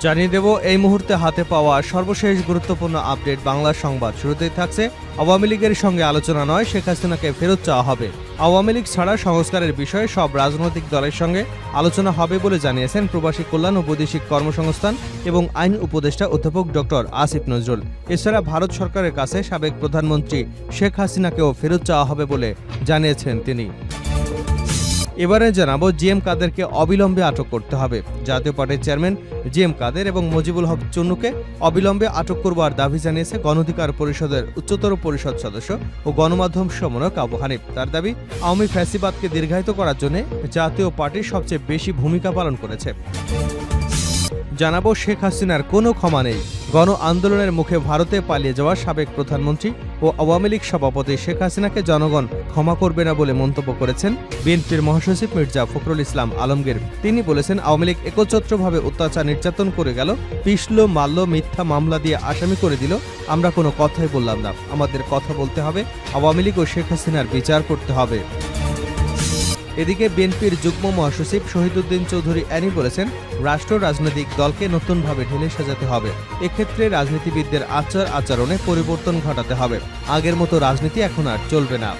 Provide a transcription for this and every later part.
জানিয়ে দেব এই মুহূর্তে হাতে পাওয়া সর্বশেষ গুরুত্বপূর্ণ আপডেট বাংলা সংবাদ। শুরুতেই থাকছে আওয়ামী লীগের সঙ্গে আলোচনা নয়, শেখ হাসিনাকে ফেরত চাওয়া হবে। আওয়ামী লীগ ছাড়া সংস্কারের বিষয়ে সব রাজনৈতিক দলের সঙ্গে আলোচনা হবে বলে জানিয়েছেন প্রবাসী কল্যাণ ও বৈদেশিক কর্মসংস্থান এবং আইন উপদেষ্টা অধ্যাপক ডক্টর আসিফ নজরুল। এছাড়া ভারত সরকারের কাছে সাবেক প্রধানমন্ত্রী শেখ হাসিনাকেও ফেরত চাওয়া হবে বলে জানিয়েছেন তিনি। এবারে জানাবো জিএম কাদেরকে অবিলম্বে আটক করতে হবে। জাতীয় পার্টির চেয়ারম্যান জিএম কাদের এবং মুজিবুল হক চুন্নুকে অবিলম্বে আটক করবার দাবি জানিয়েছে গণ অধিকার পরিষদের উচ্চতর পরিষদ সদস্য ও গণমাধ্যম সমন্বয়ক আবু হানিফ। তার দাবি, আওয়ামী ফ্যাসিবাদকে দীর্ঘায়িত করার জন্য জাতীয় পার্টি সবচেয়ে বেশি ভূমিকা পালন করেছে। জানাবো শেখ হাসিনার কোনো ক্ষমা নেই। গণ আন্দোলনের মুখে ভারতে পালিয়ে যাওয়া সাবেক প্রধানমন্ত্রী ও আওয়ামী লীগ সভাপতি শেখ হাসিনাকে জনগণ ক্ষমা করবে না বলে মন্তব্য করেছেন বিএনপির মহাসচিব মির্জা ফখরুল ইসলাম আলমগীর। তিনি বলেছেন, আওয়ামী লীগ একচ্ছত্রভাবে অত্যাচার নির্যাতন করে গেল, পিষল, মারল, মিথ্যা মামলা দিয়ে আসামি করে দিল। আমরা কোনো কথাই বললাম না। আমাদের কথা বলতে হবে, আওয়ামী লীগ ও শেখ হাসিনার বিচার করতে হবে। এদিকে বিএনপির যুগ্ম মহাসচিব শহীদুদ্দিন চৌধুরী অ্যানি বলেছেন, রাষ্ট্র রাজনৈতিক দলকে নতুনভাবে ঢেলে সাজাতে হবে। এক্ষেত্রে রাজনীতিবিদদের আচার আচরণে পরিবর্তন ঘটাতে হবে। আগের মতো রাজনীতি এখন আর চলবে না।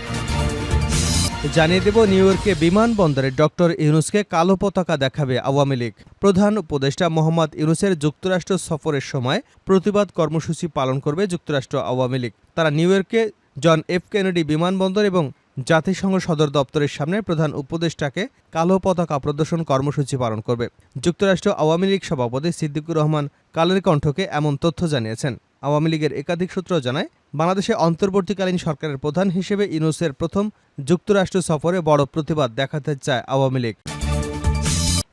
জানিয়ে দেব, নিউ ইয়র্কে বিমানবন্দরে ডক্টর ইউনূসকে কালো পতাকা দেখাবে আওয়ামী লীগ। প্রধান উপদেষ্টা মোহাম্মদ ইউনূসের যুক্তরাষ্ট্র সফরের সময় প্রতিবাদ কর্মসূচি পালন করবে যুক্তরাষ্ট্র আওয়ামী লীগ। তারা নিউ ইয়র্কে জন এফ কেনেডি বিমানবন্দর এবং জাতিসংঘ সদর দপ্তরের সামনে প্রধান উপদেষ্টাকে কালো পতাকা প্রদর্শন কর্মসূচি পালন করবে। যুক্তরাষ্ট্র আওয়ামী লীগ সভাপতি সিদ্দিকুর রহমান কালের কণ্ঠকে এমন তথ্য জানিয়েছেন। আওয়ামী লীগের একাধিক সূত্র জানায়, বাংলাদেশে অন্তর্বর্তীকালীন সরকারের প্রধান হিসেবে ইউনূসের প্রথম যুক্তরাষ্ট্র সফরে বড় প্রতিবাদ দেখাতে চায় আওয়ামী লীগ।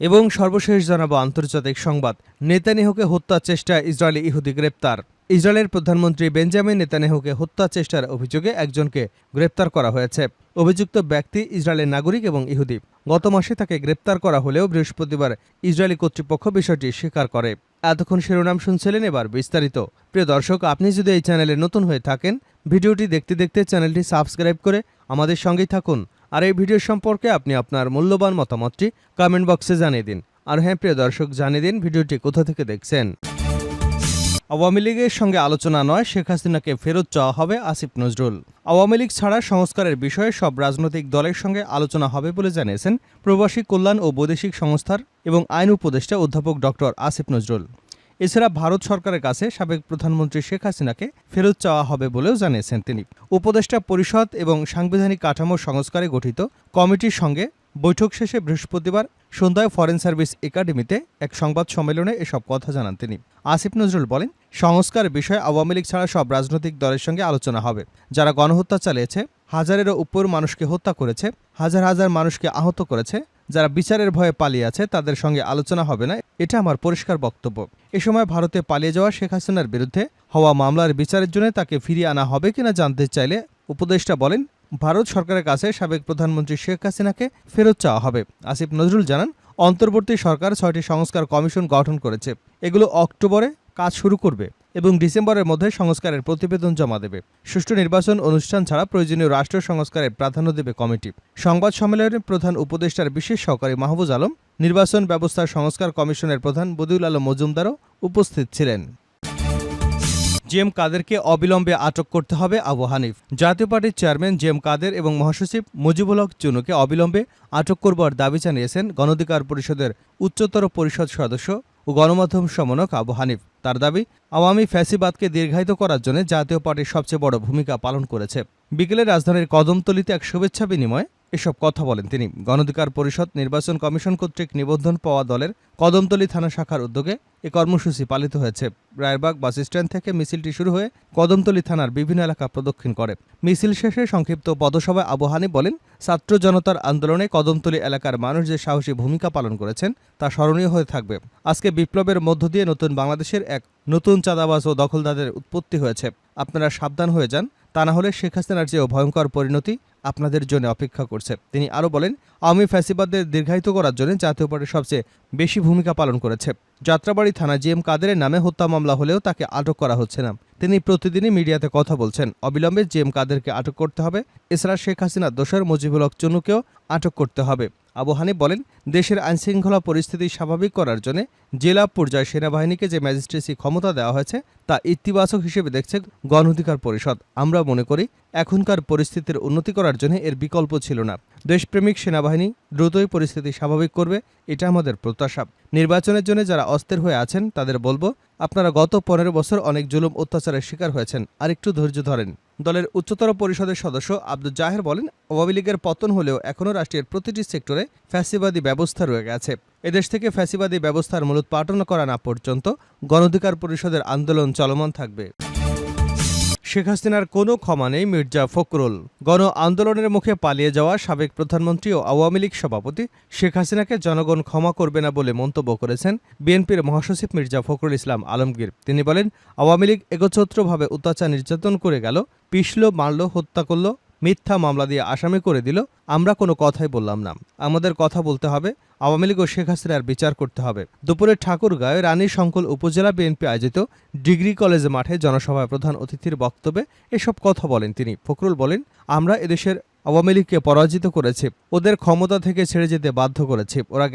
এবং সর্বশেষ জানাবো আন্তর্জাতিক সংবাদ। নেতানিয়াহুকে হত্যা চেষ্টায় ইসরায়েলি ইহুদি গ্রেপ্তার। ইসরায়েলের প্রধানমন্ত্রী বেঞ্জামিন নেতানিয়াহুকে হত্যা চেষ্টার অভিযোগে একজনকে গ্রেপ্তার করা হয়েছে। অভিযুক্ত ব্যক্তি ইসরায়েলের নাগরিক এবং ইহুদি। গত মাসে তাকে গ্রেপ্তার করা হলেও বৃহস্পতিবার ইসরায়েলি কর্তৃপক্ষ বিষয়টি স্বীকার করে। এতক্ষণ শিরোনাম শুনছিলেন, এবার বিস্তারিত। প্রিয় দর্শক, আপনি যদি এই চ্যানেলে নতুন হয়ে থাকেন, ভিডিওটি দেখতে দেখতে চ্যানেলটি সাবস্ক্রাইব করে আমাদের সঙ্গেই থাকুন। আর এই ভিডিও সম্পর্কে আপনি আপনার মূল্যবান মতামতটি কমেন্ট বক্সে জানিয়ে দিন। আর হ্যাঁ প্রিয় দর্শক, জানিয়ে দিন ভিডিওটি কোথা থেকে দেখছেন। আওয়ামী লীগের সঙ্গে আলোচনা নয়, শেখ হাসিনাকে ফেরত চাওয়া হবে আসিফ নজরুল। আওয়ামী লীগ ছাড়া সংস্কারের বিষয়ে সব রাজনৈতিক দলের সঙ্গে আলোচনা হবে বলে জানিয়েছেন প্রবাসী কল্যাণ ও বৈদেশিক সংস্থার এবং আইন উপদেষ্টা অধ্যাপক ডক্টর আসিফ নজরুল। এছাড়া ভারত সরকারের কাছে সাবেক প্রধানমন্ত্রী শেখ হাসিনাকে ফেরত চাওয়া হবে বলেও জানিয়েছেন তিনি। উপদেষ্টা পরিষদ এবং সাংবিধানিক কাঠামো সংস্কারে গঠিত কমিটির সঙ্গে বৈঠক শেষে বৃহস্পতিবার সন্ধ্যায় ফরেন সার্ভিস একাডেমিতে এক সংবাদ সম্মেলনে এসব কথা জানান তিনি। আসিফ নজরুল বলেন, সংস্কার বিষয়ে আওয়ামী লীগ ছাড়া সব রাজনৈতিক দলের সঙ্গে আলোচনা হবে। যারা গণহত্যা চালিয়েছে, হাজারেরও উপর মানুষকে হত্যা করেছে, হাজার হাজার মানুষকে আহত করেছে, যারা বিচারের ভয়ে পালিয়ে আছে, তাদের সঙ্গে আলোচনা হবে না, এটা আমার পরিষ্কার বক্তব্য। এ সময় ভারতে পালিয়ে যাওয়া শেখ হাসিনার বিরুদ্ধে হওয়া মামলার বিচারের জন্য তাকে ফিরিয়ে আনা হবে কিনা জানতে চাইলে উপদেষ্টা বলেন, ভারত সরকারের কাছে সাবেক প্রধানমন্ত্রী শেখ হাসিনাকে ফেরত চাওয়া হবে। আসিফ নজরুল জানান, অন্তর্বর্তী সরকার 6টি সংস্কার কমিশন গঠন করেছে। এগুলো অক্টোবরে কাজ শুরু করবে এবং ডিসেম্বরের মধ্যে সংস্কারের প্রতিবেদন জমা দেবে। সুষ্ঠু নির্বাচন অনুষ্ঠান ছাড়া প্রয়োজনীয় রাষ্ট্র সংস্কারের প্রাধান্য দেবে কমিটি। সংবাদ সম্মেলনে প্রধান উপদেষ্টার বিশেষ সহকারী মাহফুজ আলম, নির্বাচন ব্যবস্থার সংস্কার কমিশনের প্রধান বদিউল আলম মজুমদারও উপস্থিত ছিলেন। জিএম কাদেরকে অবিলম্বে আটক করতে হবে আবু হানিফ। জাতীয় পার্টির চেয়ারম্যান জিএম কাদের এবং মহাসচিব মুজিবুল হক চুন্নুকে অবিলম্বে আটক করবার দাবি জানিয়েছেন গণ অধিকার পরিষদের উচ্চতর পরিষদ সদস্য ও গণমাধ্যম সমন্বয়ক আবু হানিফ। তার দাবি, আওয়ামী ফ্যাসিবাদকে দীর্ঘায়িত করার জন্য জাতীয় পার্টির সবচেয়ে বড় ভূমিকা পালন করেছে। বিকেলে রাজধানীর কদমতলীতে এক শুভেচ্ছা বিনিময়ে এসব কথা বলেন তিনি। গণ অধিকার পরিষদ নির্বাচন কমিশন কর্তৃক নিবন্ধন পাওয়া দলের কদমতলী থানা শাখার উদ্যোগে এ কর্মসূচি পালিত হয়েছে। রায়েরবাগ বাসস্ট্যান্ড থেকে মিছিলটি শুরু হয়ে কদমতলী থানার বিভিন্ন এলাকা প্রদক্ষিণ করে। মিছিল শেষে সংক্ষিপ্ত পদসভায় আবু হানিফ বলেন, ছাত্র জনতার আন্দোলনে কদমতলী এলাকার মানুষ যে সাহসী ভূমিকা পালন করেছেন তা স্মরণীয় হয়ে থাকবে। আজকে বিপ্লবের মধ্য দিয়ে নতুন বাংলাদেশের এক নতুন চাঁদাবাজ ও দখলদারদের উৎপত্তি হয়েছে। আপনারা সাবধান হয়ে যান, তা না হলে শেখ হাসিনার চেয়েও ভয়ঙ্কর পরিণতি আপনাদের জন্য অপেক্ষা করছে। তিনি আরও বলেন, আওয়ামী ফ্যাসিবাদদের দীর্ঘায়িত করার জন্য জাতীয় পার্টি সবচেয়ে বেশি ভূমিকা পালন করেছে। যাত্রাবাড়ি থানা জিএম কাদেরের নামে হত্যা মামলা হলেও তাকে আটক করা হচ্ছে না। তিনি প্রতিদিনই মিডিয়াতে কথা বলছেন। অবিলম্বে জিএম কাদেরকে আটক করতে হবে। এছাড়া শেখ হাসিনার দোসর মুজিবুল হক চুন্নুকেও আটক করতে হবে। আবু হানিফ বলেন, দেশের আইনশৃঙ্খলা পরিস্থিতি স্বাভাবিক করার জন্য জেলা পর্যায়ে সেনাবাহিনীকে যে ম্যাজিস্ট্রেসি ক্ষমতা দেওয়া হয়েছে তা ইতিবাচক হিসেবে দেখছে গণ অধিকার পরিষদ। আমরা মনে করি এখনকার পরিস্থিতির উন্নতি করার জন্য এর বিকল্প ছিল না। দেশপ্রেমিক সেনাবাহিনী দ্রুতই পরিস্থিতি স্বাভাবিক করবে, এটা আমাদের প্রত্যাশা। নির্বাচনের জন্য যারা অস্থির হয়ে আছেন তাদের বলবো, আপনারা গত 15 বছর অনেক জুলুম অত্যাচারের শিকার হয়েছেন, আর একটু ধৈর্য ধরেন। দলের উচ্চতর পরিষদের সদস্য আব্দুল জাহের বলেন, আওয়ামী লীগের পতন হলেও এখনও রাষ্ট্রের প্রতিটি সেক্টরে ফ্যাসিবাদী ব্যবস্থা রয়ে গেছে। এদেশ থেকে ফ্যাসিবাদী ব্যবস্থার মূলোৎপাটন করা না পর্যন্ত গণ অধিকার পরিষদের আন্দোলন চলমান থাকবে। শেখ হাসিনার কোনো ক্ষমা নেই মির্জা ফখরুল। গণ আন্দোলনের মুখে পালিয়ে যাওয়া সাবেক প্রধানমন্ত্রী ও আওয়ামী লীগ সভাপতি শেখ হাসিনাকে জনগণ ক্ষমা করবে না বলে মন্তব্য করেছেন বিএনপির মহাসচিব মির্জা ফখরুল ইসলাম আলমগীর। তিনি বলেন, আওয়ামী লীগ একচ্ছত্রভাবে অত্যাচার নির্যাতন করে গেল, পিষল, মারল, হত্যা করল, মিথ্যা মামলা দিয়ে আসামি করে দিল। আমরা কোনো কথাই বললাম না। আমাদের কথা বলতে হবে, আওয়ামী লীগ ও শেখ হাসিনার বিচার করতে হবে। দুপুরে ঠাকুরগাঁয়ে রানী শঙ্কল উপজেলা বিএনপি আয়োজিত ডিগ্রি কলেজ মাঠে জনসভায় প্রধান অতিথির বক্তব্যে এসব কথা বলেন তিনি। ফখরুল বলেন, আমরা এদেশের আওয়ামী লীগকে পরাজিত করেছি, ওদের ক্ষমতা থেকে ছেড়ে যেতে বাধ্য করেছি। ওরা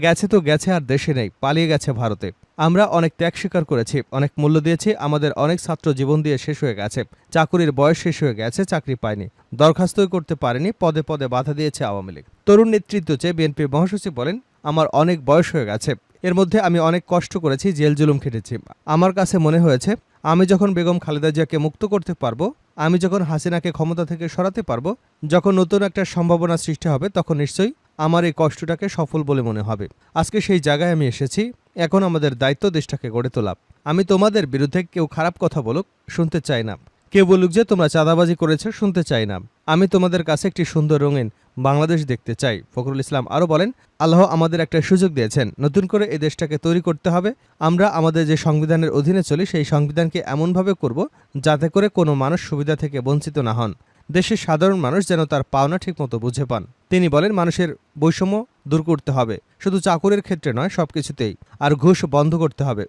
গেছে তো গেছে, আর দেশে নেই, পালিয়ে গেছে ভারতে। আমরা অনেক ত্যাগ স্বীকার করেছি, অনেক মূল্য দিয়েছি। আমাদের অনেক ছাত্র জীবন দিয়ে শেষ হয়ে গেছে, চাকুরির বয়স শেষ হয়ে গেছে, চাকরি পায়নি, দরখাস্তই করতে পারেনি, পদে পদে বাধা দিয়েছে আওয়ামী লীগ। তরুণ নেতৃত্ব চেয়ে বিএনপি মহাসচিব বলেন, আমার অনেক বয়স হয়ে গেছে, এর মধ্যে আমি অনেক কষ্ট করেছি, জেল জুলুম খেটেছি। আমার কাছে মনে হয়েছে আমি যখন বেগম খালেদা জিয়াকে মুক্ত করতে পারবো, আমি যখন হাসিনাকে ক্ষমতা থেকে সরাতে পারবো, যখন নতুন একটা সম্ভাবনা সৃষ্টি হবে, তখন নিশ্চয়ই আমার এই কষ্টটাকে সফল বলে মনে হবে। আজকে সেই জায়গায় আমি এসেছি। এখন আমাদের দায়িত্ব দেশটাকে গড়ে তোলা। আমি তোমাদের বিরুদ্ধে কেউ খারাপ কথা বলুক, শুনতে চাই না। কেউ বলুক যে তোমরা চাঁদাবাজি করেছো, শুনতে চাই না। আমি তোমাদের কাছে একটি সুন্দর রঙিন বাংলাদেশ দেখতে চাই। ফখরুল ইসলাম আরও বলেন, আল্লাহ আমাদের একটা সুযোগ দিয়েছেন, নতুন করে এই দেশটাকে তৈরি করতে হবে। আমরা আমাদের যে সংবিধানের অধীনে চলি, সেই সংবিধানকে এমনভাবে করব যাতে করে কোনো মানুষ সুবিধা থেকে বঞ্চিত না হন। দেশের সাধারণ মানুষ যেন তার পাওনা ঠিকমতো বুঝে পান। তিনি বলেন, মানুষের বৈষম্য দূর করতে হবে, শুধু চাকুরের ক্ষেত্রে নয়, সবকিছুতেই। আর ঘুষ বন্ধ করতে হবে।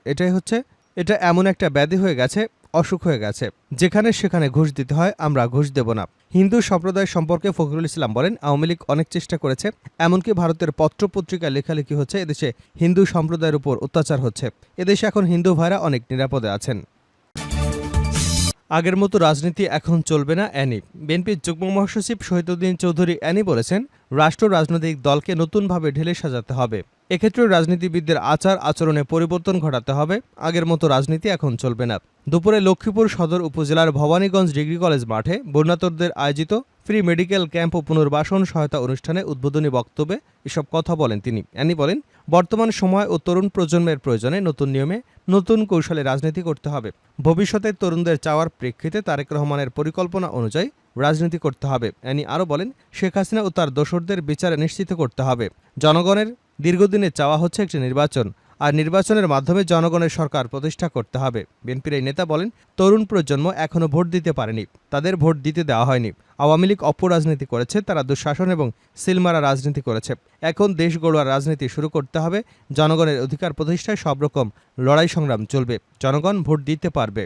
এটা এমন একটা ব্যাধি হয়ে গেছে, অসুখ হয়ে গেছে, যেখানে সেখানে ঘুষ দিতে হয়। আমরা ঘুষ দেব না। হিন্দু সম্প্রদায় সম্পর্কে ফখরুল ইসলাম বলেন, আওয়ামী লীগ অনেক চেষ্টা করেছে, এমনকি ভারতের পত্রপত্রিকায় লেখালেখি হচ্ছে এদেশে হিন্দু সম্প্রদায়ের উপর অত্যাচার হচ্ছে। এদেশে এখন হিন্দু ভাইরা অনেক নিরাপদে আছেন। আগের মতো রাজনীতি এখন চলবে না, অ্যানি। বিএনপির যুগ্ম মহাসচিব শহীদুদ্দিন চৌধুরী অ্যানি বলেছেন, রাষ্ট্র রাজনৈতিক দলকে নতুনভাবে ঢেলে সাজাতে হবে। এক্ষেত্রে রাজনীতিবিদদের আচার আচরণে পরিবর্তন ঘটাতে হবে। আগের মতো রাজনীতি এখন চলবে না। দুপুরে লক্ষ্মীপুর সদর উপজেলার ভবানীগঞ্জ ডিগ্রি কলেজ মাঠে বন্যার্তদের আয়োজিত ফ্রি মেডিকেল ক্যাম্প ও পুনর্বাসন সহায়তা অনুষ্ঠানে উদ্বোধনী বক্তব্যে এসব কথা বলেন তিনি। অ্যানি বলেন, বর্তমান সময় ও তরুণ প্রজন্মের প্রয়োজনে নতুন নিয়মে, নতুন কৌশলে রাজনীতি করতে হবে। ভবিষ্যতের তরুণদের চাওয়ার প্রেক্ষিতে তারেক রহমানের পরিকল্পনা অনুযায়ী রাজনীতি করতে হবে। অ্যানি আরও বলেন, শেখ হাসিনা ও তার দোসরদের বিচারে নিশ্চিত করতে হবে। জনগণের দীর্ঘদিনের চাওয়া হচ্ছে একটি নির্বাচন, আর নির্বাচনের মাধ্যমে জনগণের সরকার প্রতিষ্ঠা করতে হবে। বিএনপির এই নেতা বলেন, তরুণ প্রজন্ম এখনও ভোট দিতে পারেনি, তাদের ভোট দিতে দেওয়া হয়নি। আওয়ামী লীগ অপরাজনীতি করেছে, তারা দুঃশাসন এবং সিলমারা রাজনীতি করেছে। এখন দেশ গড়ার রাজনীতি শুরু করতে হবে। জনগণের অধিকার প্রতিষ্ঠায় সব রকম লড়াই সংগ্রাম চলবে। জনগণ ভোট দিতে পারবে।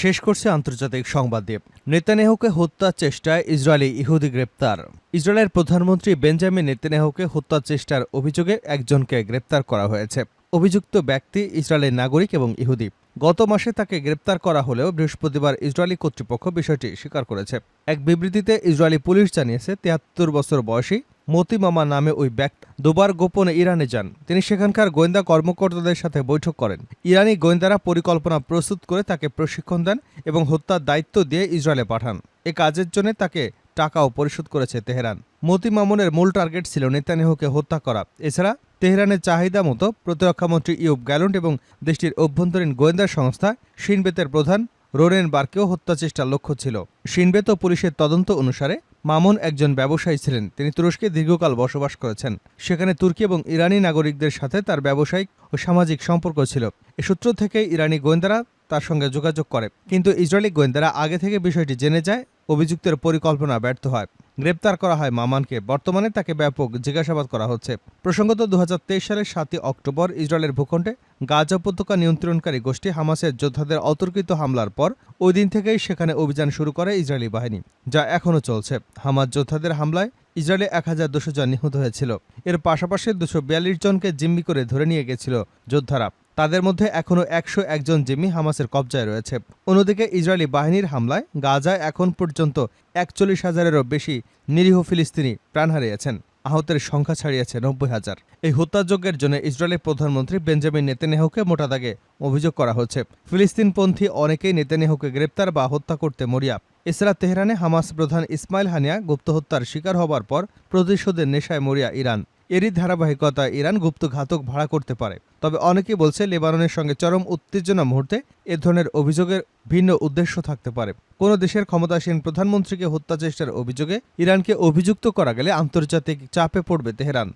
শেষ করছে আন্তর্জাতিক সংবাদ দিয়ে। নেতানিয়াহুকে হত্যার চেষ্টায় ইসরায়েলি ইহুদি গ্রেপ্তার। ইসরায়েলের প্রধানমন্ত্রী বেঞ্জামিন নেতানিয়াহুকে হত্যার চেষ্টার অভিযোগে একজনকে গ্রেপ্তার করা হয়েছে। অভিযুক্ত ব্যক্তি ইসরায়েলের নাগরিক এবং ইহুদি। গত মাসে তাকে গ্রেপ্তার করা হলেও বৃহস্পতিবার ইসরায়েলি কর্তৃপক্ষ বিষয়টি স্বীকার করেছে। এক বিবৃতিতে ইসরায়েলি পুলিশ জানিয়েছে, ৭৩ বছর বয়সী মতি মামা নামে ওই ব্যক্তি দুবার গোপনে ইরানে যান। তিনি সেখানকার গোয়েন্দা কর্মকর্তাদের সাথে বৈঠক করেন। ইরানি গোয়েন্দারা পরিকল্পনা প্রস্তুত করে তাকে প্রশিক্ষণ দেন এবং হত্যার দায়িত্ব দিয়ে ইসরায়েলে পাঠান। এ কাজের জন্য তাকে টাকাও পরিশোধ করেছে তেহরান। মতি মামুনের মূল টার্গেট ছিল নেতানিয়াহুকে হত্যা করা। এছাড়া তেহরানের চাহিদা মতো প্রতিরক্ষামন্ত্রী ইউব গ্যালন্ট এবং দেশটির অভ্যন্তরীণ গোয়েন্দা সংস্থা শিন বেতের প্রধান রোরেন বার্কেও হত্যা চেষ্টার লক্ষ্য ছিল। শিন বেত ও পুলিশের তদন্ত অনুসারে মামুন একজন ব্যবসায়ী ছিলেন। তিনি তুরস্কে দীর্ঘকাল বসবাস করেছেন। সেখানে তুর্কি এবং ইরানি নাগরিকদের সাথে তার ব্যবসায়িক ও সামাজিক সম্পর্ক ছিল। এ সূত্র থেকে ইরানি গোয়েন্দারা তার সঙ্গে যোগাযোগ করে, কিন্তু ইসরায়েলি গোয়েন্দারা আগে থেকে বিষয়টি জেনে যায়। অভিযুক্তের পরিকল্পনা ব্যর্থ হয়। গ্রেপ্তার করা হয় মামানকে। বর্তমানে তাকে ব্যাপক জিজ্ঞাসাবাদ করা হচ্ছে। প্রসঙ্গত 2023 সালের 7 অক্টোবর ইসরায়েলের ভূখণ্ডে গাজা উপত্যকা নিয়ন্ত্রণকারী গোষ্ঠী হামাসের যোদ্ধাদের অতর্কিত হামলার পর ওই দিন থেকেই সেখানে অভিযান শুরু করে ইসরায়েলি বাহিনী, যা এখনও চলছে। হামাস যোদ্ধাদের হামলায় ইসরায়েলে 1200 জন নিহত হয়েছিল। এর পাশাপাশি 242 জনকে জিম্মি করে ধরে নিয়ে গেছিল যোদ্ধারা। তাদের মধ্যে এখনও 101 জন জিম্মি হামাসের কবজায় রয়েছে। অন্যদিকে ইসরায়েলি বাহিনীর হামলায় গাজায় এখন পর্যন্ত 41,000-এরও বেশি নিরীহ ফিলিস্তিনি প্রাণ হারিয়েছেন। আহতের সংখ্যা ছাড়িয়েছে 90,000। এই হত্যাযজ্ঞের জন্য ইসরায়েলের প্রধানমন্ত্রী বেঞ্জামিন নেতানিয়াহুকে মোটা দাগে অভিযোগ করা হচ্ছে। ফিলিস্তিনপন্থী অনেকেই নেতানিয়াহুকে গ্রেপ্তার বা হত্যা করতে মরিয়া। এছাড়া তেহরানে হামাস প্রধান ইসমাইল হানিয়া গুপ্ত হত্যার শিকার হবার পর প্রতিশোধের নেশায় মরিয়া ইরান। এরই ধারাবাহিকতায় ইরান গুপ্ত ঘাতক ভাড়া করতে পারে। তবে অনেকেই বলছে লেবাননের সঙ্গে চরম উত্তেজনা মুহূর্তে এ ধরনের অভিযোগের ভিন্ন উদ্দেশ্য থাকতে পারে। কোনো দেশের ক্ষমতাসীন প্রধানমন্ত্রীকে হত্যা চেষ্টার অভিযোগে ইরানকে অভিযুক্ত করা গেলে আন্তর্জাতিক চাপে পড়বে তেহরান।